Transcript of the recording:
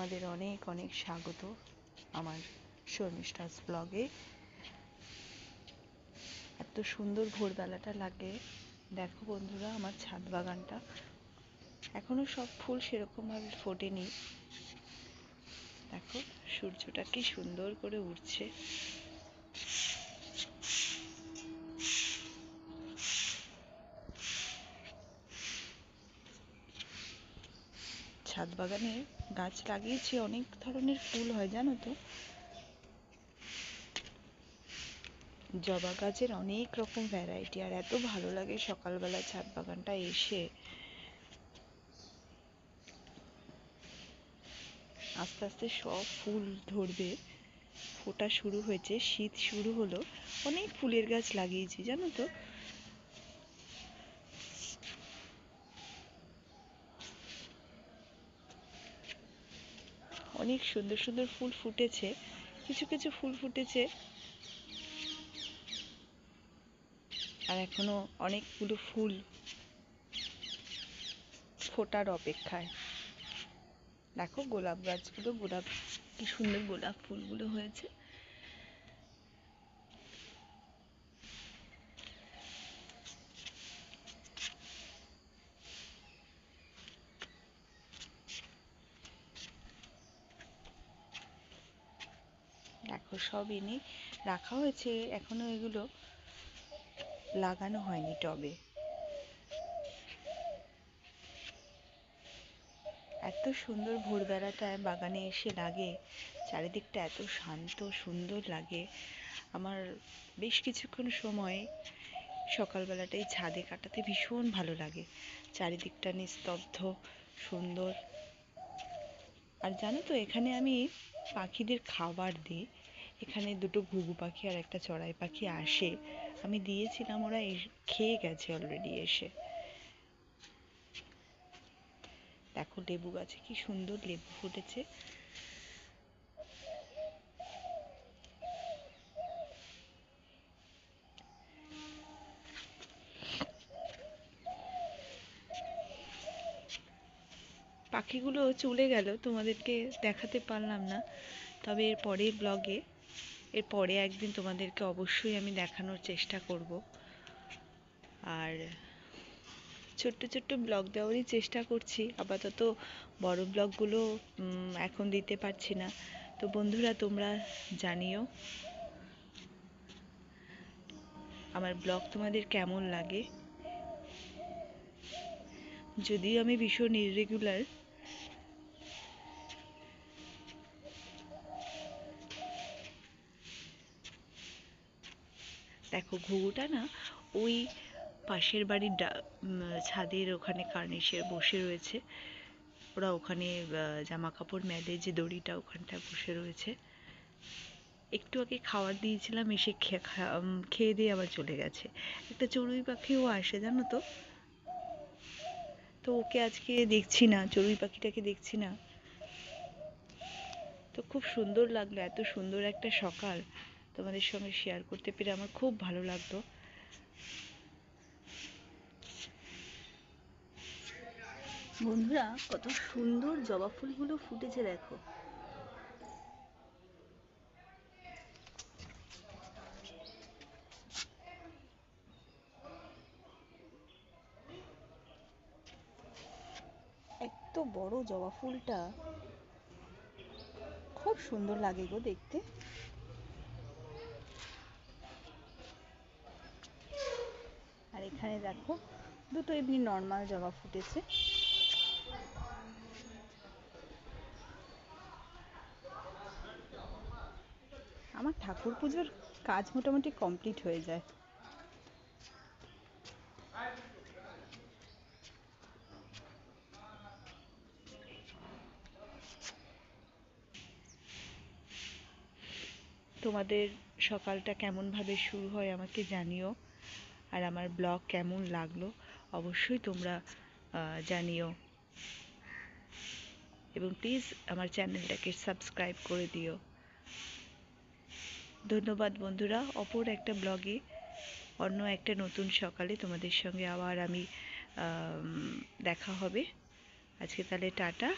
তোমাদের অনেক অনেক স্বাগত আমার শর্মিষ্ঠাস ব্লগে। এত সুন্দর ভোরবেলাটা লাগে। দেখো বন্ধুরা, আমার ছাদ বাগানটা এখনো সব ফুল সেরকম ভাবে ফোটেনি। দেখো সূর্যটা কি সুন্দর করে উঠছে। ছাদ বাগানে গাছ লাগিয়েছি, অনেক ধরনের ফুল হয় জানো তো। জবা গাছের অনেক রকম ভ্যারাইটি, আর এত ভালো লাগে সকালবেলা ছাদ বাগানটা এসে। আস্তে আস্তে সব ফুল ধরবে, ফোটা শুরু হয়েছে, শীত শুরু হলো। অনেক ফুলের গাছ লাগিয়েছি জানো তো। অনেক সুন্দর সুন্দর ফুল ফুটেছে, কিছু কিছু ফুল ফুটেছে আর এখনো অনেকগুলো ফুল ফোটার অপেক্ষায়। দেখো গোলাপ গাছগুলো, গোলাপ কি সুন্দর গোলাপ ফুলগুলো হয়েছে। দেখো সব এনে রাখা হয়েছে, এখনো এগুলো লাগানো হয়নি টবে। এত সুন্দর ভোরবেলাটায় বাগানে এসে লাগে, চারিদিকটা এত শান্ত সুন্দর লাগে। আমার বেশ কিছুক্ষণ সময় সকালবেলাটাই ছাদে কাটাতে ভীষণ ভালো লাগে। চারিদিকটা নিস্তব্ধ, সুন্দর। আর জানো তো, এখানে আমি পাখিদের খাবার দিই। এখানে দুটো ঘুঘু পাখি আর একটা চড়াই পাখি আসে, আমি দিয়েছিলাম, ওরা খেয়ে গেছে অলরেডি এসে। দেখো লেবু গাছে কি সুন্দর লেবু ফুটেছে। পাখিগুলো চলে গেল, তোমাদেরকে দেখাতে পারলাম না। তবে এর পরের ব্লগে, এর পরে একদিন তোমাদেরকে অবশ্যই আমি দেখানোর চেষ্টা করব। আর ছোট্ট ছোট্ট ব্লগ দেওয়ারই চেষ্টা করছি আপাতত। বড় ব্লগগুলো এখন দিতে পারছি না। তো বন্ধুরা, তোমরা জানিও আমার ব্লগ তোমাদের কেমন লাগে। যদিও আমি ভীষণ ইররেগুলার, দেখো ঘুঘুটা না ওই পাশের বাড়ির ছাদের ওখানে কার্নিশে বসে রয়েছে। ওরা ওখানে জামা কাপড় মেলে, যে দড়িটা, ওখানটা বসে রয়েছে। একটু আগে খাবার দিয়েছিলাম, এসে খেয়ে দিয়ে আবার চলে গেছে। একটা চড়ুই পাখিও আসে জানো তো। তো ওকে আজকে দেখছি না, চড়ুই পাখিটাকে দেখছি না। তো খুব সুন্দর লাগলো, এত সুন্দর একটা সকাল তোমাদের সঙ্গে শেয়ার করতে পেরে আমার খুব ভালো লাগলো। বন্ধুরা, কত সুন্দর জবা ফুলগুলো ফুটেছে দেখো। এত বড় জবা ফুলটা খুব সুন্দর লাগে গো দেখতে। আর এখানে দেখো দুটো এমনি নর্মাল জবা ফুটেছে। আমার ঠাকুর পুজোর কাজ মোটামুটি কমপ্লিট হয়ে যায়। তোমাদের সকালটা কেমনভাবে শুরু হয় আমাকে জানিও। আর আমার ব্লগ কেমন লাগলো অবশ্যই তোমরা জানিও। এবং প্লিজ আমার চ্যানেলটাকে সাবস্ক্রাইব করে দিও। ধন্যবাদ বন্ধুরা। অপর একটা ব্লগে, অন্য একটা নতুন সকালে তোমাদের সঙ্গে আবার আমি দেখা হবে। আজকে তাহলে টাটা।